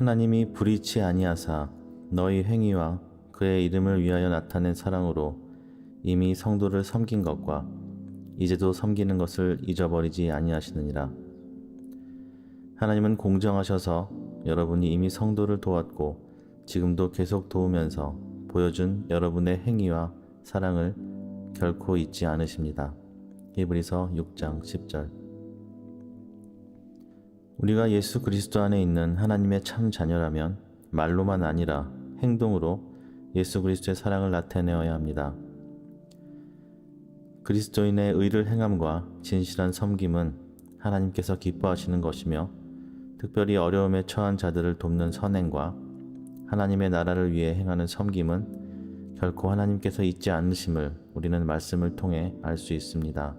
하나님이 불의치 아니하사 너희 행위와 그의 이름을 위하여 나타낸 사랑으로 이미 성도를 섬긴 것과 이제도 섬기는 것을 잊어버리지 아니하시느니라. 하나님은 공정하셔서 여러분이 이미 성도를 도왔고 지금도 계속 도우면서 보여준 여러분의 행위와 사랑을 결코 잊지 않으십니다. 히브리서 6장 10절. 우리가 예수 그리스도 안에 있는 하나님의 참 자녀라면 말로만 아니라 행동으로 예수 그리스도의 사랑을 나타내어야 합니다. 그리스도인의 의를 행함과 진실한 섬김은 하나님께서 기뻐하시는 것이며 특별히 어려움에 처한 자들을 돕는 선행과 하나님의 나라를 위해 행하는 섬김은 결코 하나님께서 잊지 않으심을 우리는 말씀을 통해 알 수 있습니다.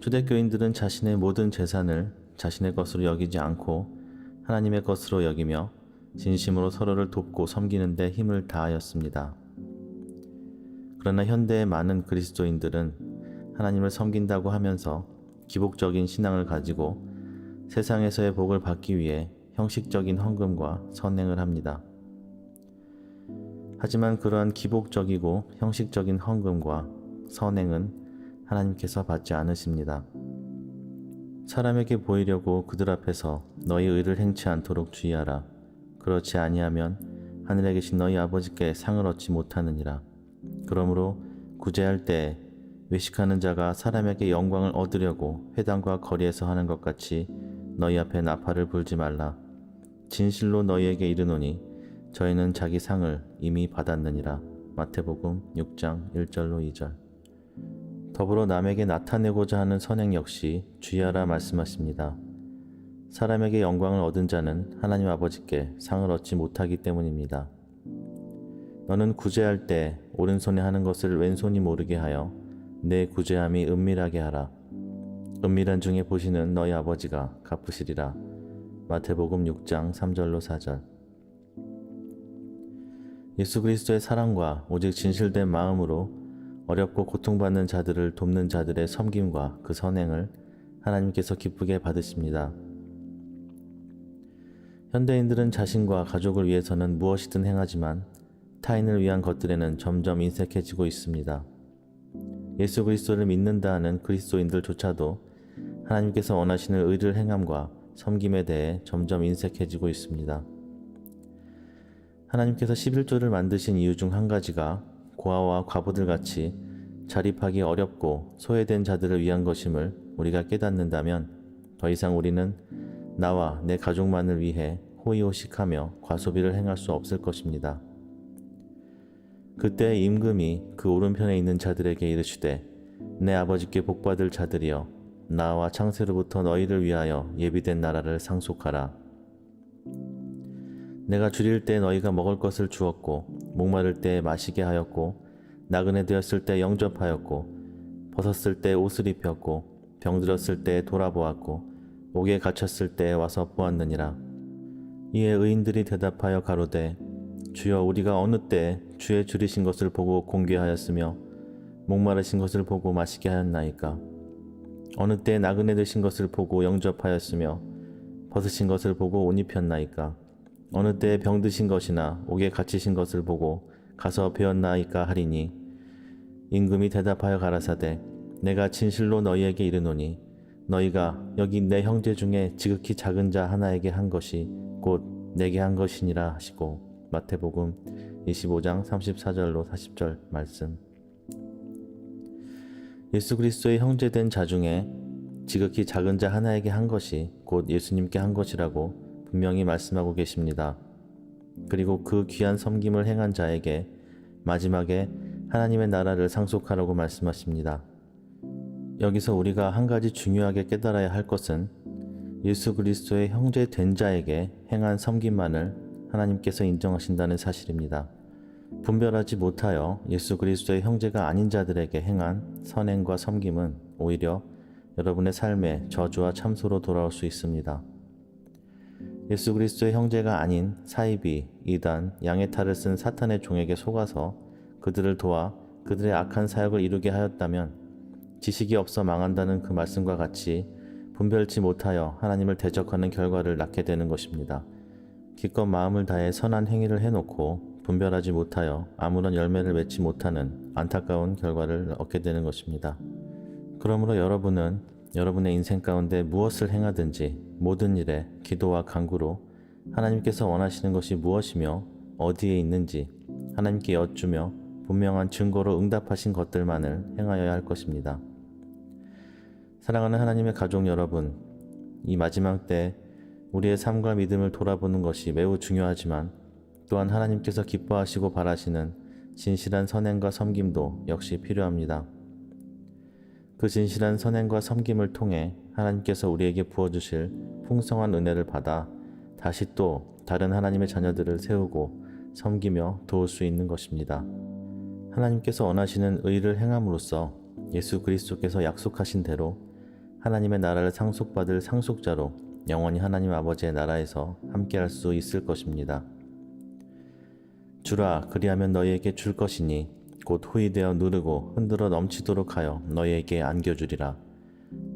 초대교인들은 자신의 모든 재산을 자신의 것으로 여기지 않고 하나님의 것으로 여기며 진심으로 서로를 돕고 섬기는 데 힘을 다하였습니다. 그러나 현대의 많은 그리스도인들은 하나님을 섬긴다고 하면서 기복적인 신앙을 가지고 세상에서의 복을 받기 위해 형식적인 헌금과 선행을 합니다. 하지만 그러한 기복적이고 형식적인 헌금과 선행은 하나님께서 받지 않으십니다. 사람에게 보이려고 그들 앞에서 너희 의를 행치 않도록 주의하라. 그렇지 아니하면 하늘에 계신 너희 아버지께 상을 얻지 못하느니라. 그러므로 구제할 때에 외식하는 자가 사람에게 영광을 얻으려고 회당과 거리에서 하는 것 같이 너희 앞에 나팔을 불지 말라. 진실로 너희에게 이르노니 저희는 자기 상을 이미 받았느니라. 마태복음 6장 1절로 2절. 더불어 남에게 나타내고자 하는 선행 역시 주의하라 말씀하십니다. 사람에게 영광을 얻은 자는 하나님 아버지께 상을 얻지 못하기 때문입니다. 너는 구제할 때 오른손에 하는 것을 왼손이 모르게 하여 내 구제함이 은밀하게 하라. 은밀한 중에 보시는 너희 아버지가 갚으시리라. 마태복음 6장 3절로 4절. 예수 그리스도의 사랑과 오직 진실된 마음으로 어렵고 고통받는 자들을 돕는 자들의 섬김과 그 선행을 하나님께서 기쁘게 받으십니다. 현대인들은 자신과 가족을 위해서는 무엇이든 행하지만 타인을 위한 것들에는 점점 인색해지고 있습니다. 예수 그리스도를 믿는다 하는 그리스도인들조차도 하나님께서 원하시는 의를 행함과 섬김에 대해 점점 인색해지고 있습니다. 하나님께서 11조를 만드신 이유 중 한 가지가 고아와 과부들 같이 자립하기 어렵고 소외된 자들을 위한 것임을 우리가 깨닫는다면 더 이상 우리는 나와 내 가족만을 위해 호의호식하며 과소비를 행할 수 없을 것입니다. 그때 임금이 그 오른편에 있는 자들에게 이르시되 내 아버지께 복받을 자들이여 나와 창세로부터 너희를 위하여 예비된 나라를 상속하라. 내가 줄일 때 너희가 먹을 것을 주었고 목마를 때 마시게 하였고 나그네 되었을 때 영접하였고 벗었을 때 옷을 입혔고 병들었을 때 돌아보았고 옥에 갇혔을 때 와서 보았느니라. 이에 의인들이 대답하여 가로되 주여 우리가 어느 때 주의 줄이신 것을 보고 공개하였으며 목마르신 것을 보고 마시게 하였나이까. 어느 때 나그네 되신 것을 보고 영접하였으며 벗으신 것을 보고 옷 입혔나이까. 어느 때 병드신 것이나 옥에 갇히신 것을 보고 가서 배웠나이까 하리니 임금이 대답하여 가라사대 내가 진실로 너희에게 이르노니 너희가 여기 내 형제 중에 지극히 작은 자 하나에게 한 것이 곧 내게 한 것이니라 하시고 마태복음 25장 34절로 40절 말씀. 예수 그리스도의 형제된 자 중에 지극히 작은 자 하나에게 한 것이 곧 예수님께 한 것이라고 분명히 말씀하고 계십니다. 그리고 그 귀한 섬김을 행한 자에게 마지막에 하나님의 나라를 상속하라고 말씀하십니다. 여기서 우리가 한 가지 중요하게 깨달아야 할 것은 예수 그리스도의 형제 된 자에게 행한 섬김만을 하나님께서 인정하신다는 사실입니다. 분별하지 못하여 예수 그리스도의 형제가 아닌 자들에게 행한 선행과 섬김은 오히려 여러분의 삶에 저주와 참소로 돌아올 수 있습니다. 예수 그리스도의 형제가 아닌 사이비, 이단, 양의 탈을 쓴 사탄의 종에게 속아서 그들을 도와 그들의 악한 사역을 이루게 하였다면 지식이 없어 망한다는 그 말씀과 같이 분별치 못하여 하나님을 대적하는 결과를 낳게 되는 것입니다. 기껏 마음을 다해 선한 행위를 해놓고 분별하지 못하여 아무런 열매를 맺지 못하는 안타까운 결과를 얻게 되는 것입니다. 그러므로 여러분은 여러분의 인생 가운데 무엇을 행하든지 모든 일에 기도와 간구로 하나님께서 원하시는 것이 무엇이며 어디에 있는지 하나님께 여쭈며 분명한 증거로 응답하신 것들만을 행하여야 할 것입니다. 사랑하는 하나님의 가족 여러분, 이 마지막 때 우리의 삶과 믿음을 돌아보는 것이 매우 중요하지만 또한 하나님께서 기뻐하시고 바라시는 진실한 선행과 섬김도 역시 필요합니다. 그 진실한 선행과 섬김을 통해 하나님께서 우리에게 부어주실 풍성한 은혜를 받아 다시 또 다른 하나님의 자녀들을 세우고 섬기며 도울 수 있는 것입니다. 하나님께서 원하시는 의를 행함으로써 예수 그리스도께서 약속하신 대로 하나님의 나라를 상속받을 상속자로 영원히 하나님 아버지의 나라에서 함께할 수 있을 것입니다. 주라, 그리하면 너희에게 줄 것이니 곧 후이되어 누르고 흔들어 넘치도록 하여 너희에게 안겨주리라.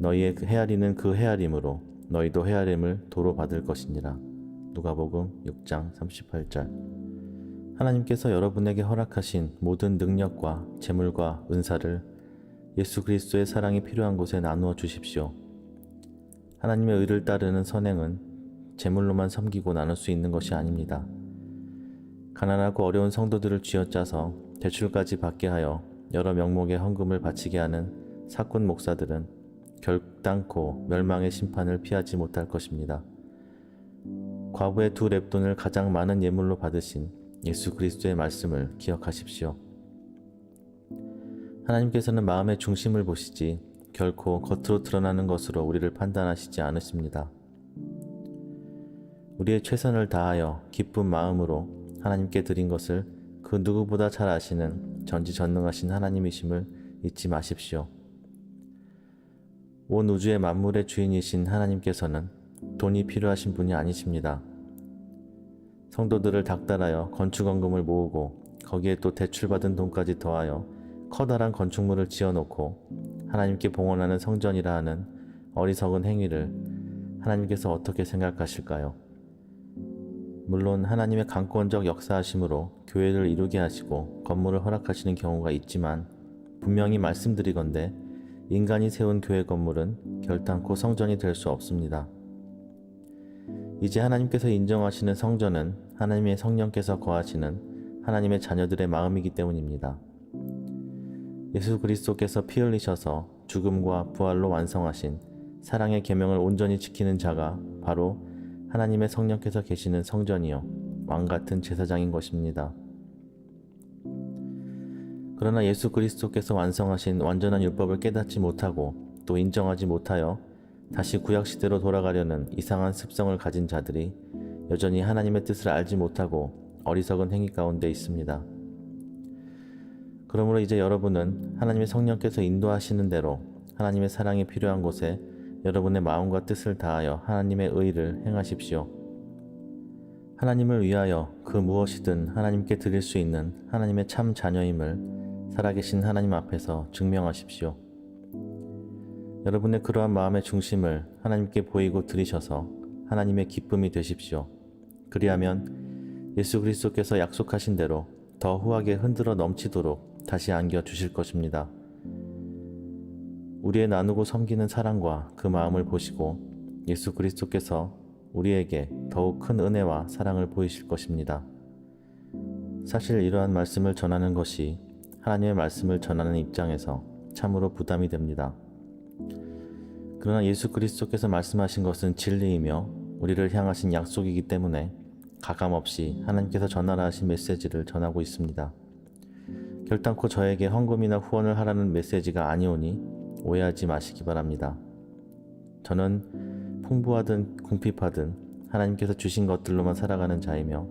너희의 헤아리는 그 헤아림으로 너희도 헤아림을 도로 받을 것이니라. 누가복음 6장 38절. 하나님께서 여러분에게 허락하신 모든 능력과 재물과 은사를 예수 그리스도의 사랑이 필요한 곳에 나누어 주십시오. 하나님의 의를 따르는 선행은 재물로만 섬기고 나눌 수 있는 것이 아닙니다. 가난하고 어려운 성도들을 쥐어짜서 대출까지 받게 하여 여러 명목의 헌금을 바치게 하는 사꾼 목사들은 결단코 멸망의 심판을 피하지 못할 것입니다. 과부의 2렙돈을 가장 많은 예물로 받으신 예수 그리스도의 말씀을 기억하십시오. 하나님께서는 마음의 중심을 보시지 결코 겉으로 드러나는 것으로 우리를 판단하시지 않으십니다. 우리의 최선을 다하여 기쁜 마음으로 하나님께 드린 것을 그 누구보다 잘 아시는 전지전능하신 하나님이심을 잊지 마십시오. 온 우주의 만물의 주인이신 하나님께서는 돈이 필요하신 분이 아니십니다. 성도들을 닥달하여 건축원금을 모으고 거기에 또 대출받은 돈까지 더하여 커다란 건축물을 지어놓고 하나님께 봉헌하는 성전이라 하는 어리석은 행위를 하나님께서 어떻게 생각하실까요? 물론 하나님의 강권적 역사하심으로 교회를 이루게 하시고 건물을 허락하시는 경우가 있지만 분명히 말씀드리건대 인간이 세운 교회 건물은 결단코 성전이 될 수 없습니다. 이제 하나님께서 인정하시는 성전은 하나님의 성령께서 거하시는 하나님의 자녀들의 마음이기 때문입니다. 예수 그리스도께서 피 흘리셔서 죽음과 부활로 완성하신 사랑의 계명을 온전히 지키는 자가 바로 하나님의 성령께서 계시는 성전이요 왕같은 제사장인 것입니다. 그러나 예수 그리스도께서 완성하신 완전한 율법을 깨닫지 못하고 또 인정하지 못하여 다시 구약시대로 돌아가려는 이상한 습성을 가진 자들이 여전히 하나님의 뜻을 알지 못하고 어리석은 행위 가운데 있습니다. 그러므로 이제 여러분은 하나님의 성령께서 인도하시는 대로 하나님의 사랑이 필요한 곳에 여러분의 마음과 뜻을 다하여 하나님의 의를 행하십시오. 하나님을 위하여 그 무엇이든 하나님께 드릴 수 있는 하나님의 참 자녀임을 살아계신 하나님 앞에서 증명하십시오. 여러분의 그러한 마음의 중심을 하나님께 보이고 드리셔서 하나님의 기쁨이 되십시오. 그리하면 예수 그리스도께서 약속하신 대로 더 후하게 흔들어 넘치도록 다시 안겨 주실 것입니다. 우리의 나누고 섬기는 사랑과 그 마음을 보시고 예수 그리스도께서 우리에게 더욱 큰 은혜와 사랑을 보이실 것입니다. 사실 이러한 말씀을 전하는 것이 하나님의 말씀을 전하는 입장에서 참으로 부담이 됩니다. 그러나 예수 그리스도께서 말씀하신 것은 진리이며 우리를 향하신 약속이기 때문에 가감없이 하나님께서 전하라 하신 메시지를 전하고 있습니다. 결단코 저에게 헌금이나 후원을 하라는 메시지가 아니오니 오해하지 마시기 바랍니다. 저는 풍부하든 궁핍하든 하나님께서 주신 것들로만 살아가는 자이며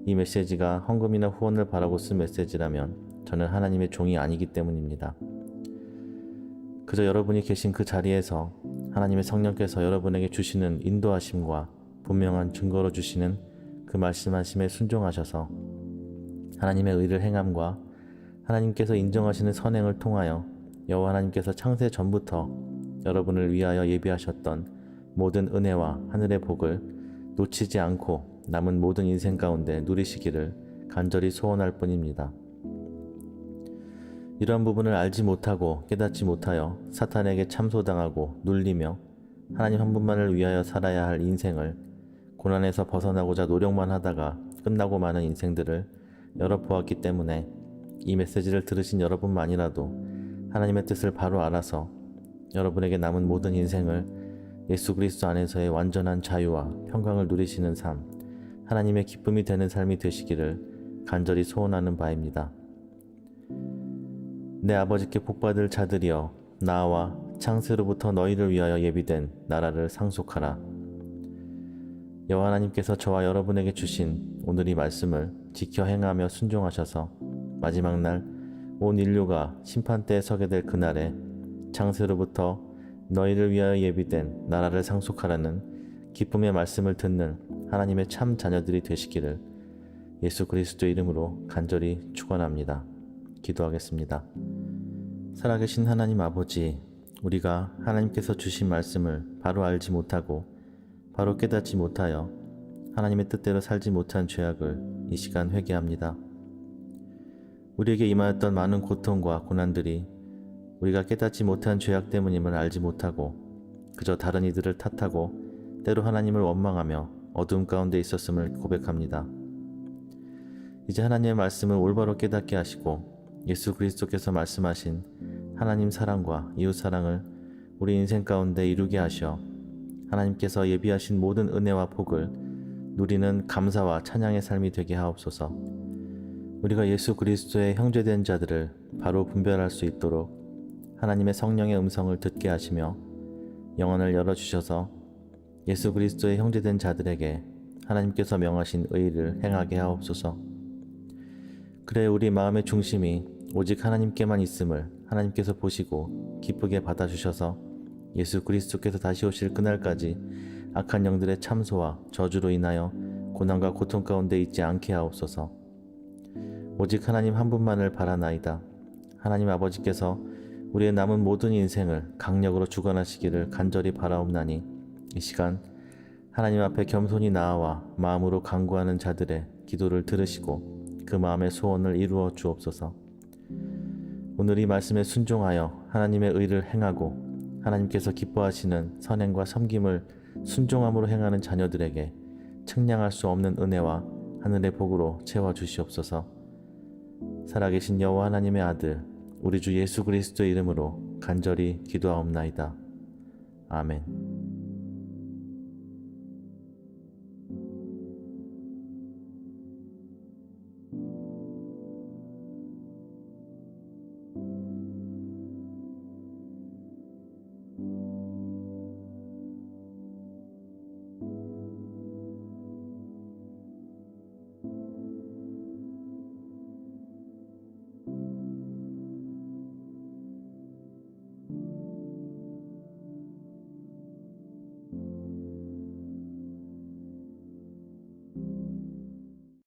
이 메시지가 헌금이나 후원을 바라고 쓴 메시지라면 저는 하나님의 종이 아니기 때문입니다. 그저 여러분이 계신 그 자리에서 하나님의 성령께서 여러분에게 주시는 인도하심과 분명한 증거로 주시는 그 말씀하심에 순종하셔서 하나님의 의를 행함과 하나님께서 인정하시는 선행을 통하여 여호와 하나님께서 창세 전부터 여러분을 위하여 예비하셨던 모든 은혜와 하늘의 복을 놓치지 않고 남은 모든 인생 가운데 누리시기를 간절히 소원할 뿐입니다. 이러한 부분을 알지 못하고 깨닫지 못하여 사탄에게 참소당하고 눌리며 하나님 한 분만을 위하여 살아야 할 인생을 고난에서 벗어나고자 노력만 하다가 끝나고 마는 인생들을 열어보았기 때문에 이 메시지를 들으신 여러분만이라도 하나님의 뜻을 바로 알아서 여러분에게 남은 모든 인생을 예수 그리스도 안에서의 완전한 자유와 평강을 누리시는 삶, 하나님의 기쁨이 되는 삶이 되시기를 간절히 소원하는 바입니다. 내 아버지께 복받을 자들이여 나와 창세로부터 너희를 위하여 예비된 나라를 상속하라. 여호와 하나님께서 저와 여러분에게 주신 오늘 이 말씀을 지켜 행하며 순종하셔서 마지막 날 온 인류가 심판대에 서게 될 그날에 창세로부터 너희를 위하여 예비된 나라를 상속하라는 기쁨의 말씀을 듣는 하나님의 참 자녀들이 되시기를 예수 그리스도의 이름으로 간절히 축원합니다. 기도하겠습니다. 살아계신 하나님 아버지, 우리가 하나님께서 주신 말씀을 바로 알지 못하고 바로 깨닫지 못하여 하나님의 뜻대로 살지 못한 죄악을 이 시간 회개합니다. 우리에게 임하였던 많은 고통과 고난들이 우리가 깨닫지 못한 죄악 때문임을 알지 못하고 그저 다른 이들을 탓하고 때로 하나님을 원망하며 어둠 가운데 있었음을 고백합니다. 이제 하나님의 말씀을 올바로 깨닫게 하시고 예수 그리스도께서 말씀하신 하나님 사랑과 이웃 사랑을 우리 인생 가운데 이루게 하셔 하나님께서 예비하신 모든 은혜와 복을 누리는 감사와 찬양의 삶이 되게 하옵소서. 우리가 예수 그리스도의 형제된 자들을 바로 분별할 수 있도록 하나님의 성령의 음성을 듣게 하시며 영혼을 열어주셔서 예수 그리스도의 형제된 자들에게 하나님께서 명하신 의를 행하게 하옵소서. 그래 우리 마음의 중심이 오직 하나님께만 있음을 하나님께서 보시고 기쁘게 받아주셔서 예수 그리스도께서 다시 오실 그날까지 악한 영들의 참소와 저주로 인하여 고난과 고통 가운데 있지 않게 하옵소서. 오직 하나님 한 분만을 바라나이다. 하나님 아버지께서 우리의 남은 모든 인생을 강력으로 주관하시기를 간절히 바라옵나니 이 시간 하나님 앞에 겸손히 나아와 마음으로 간구하는 자들의 기도를 들으시고 그 마음의 소원을 이루어 주옵소서. 오늘 이 말씀에 순종하여 하나님의 의를 행하고 하나님께서 기뻐하시는 선행과 섬김을 순종함으로 행하는 자녀들에게 측량할 수 없는 은혜와 하늘의 복으로 채워주시옵소서. 살아계신 여호와 하나님의 아들 우리 주 예수 그리스도의 이름으로 간절히 기도하옵나이다. 아멘.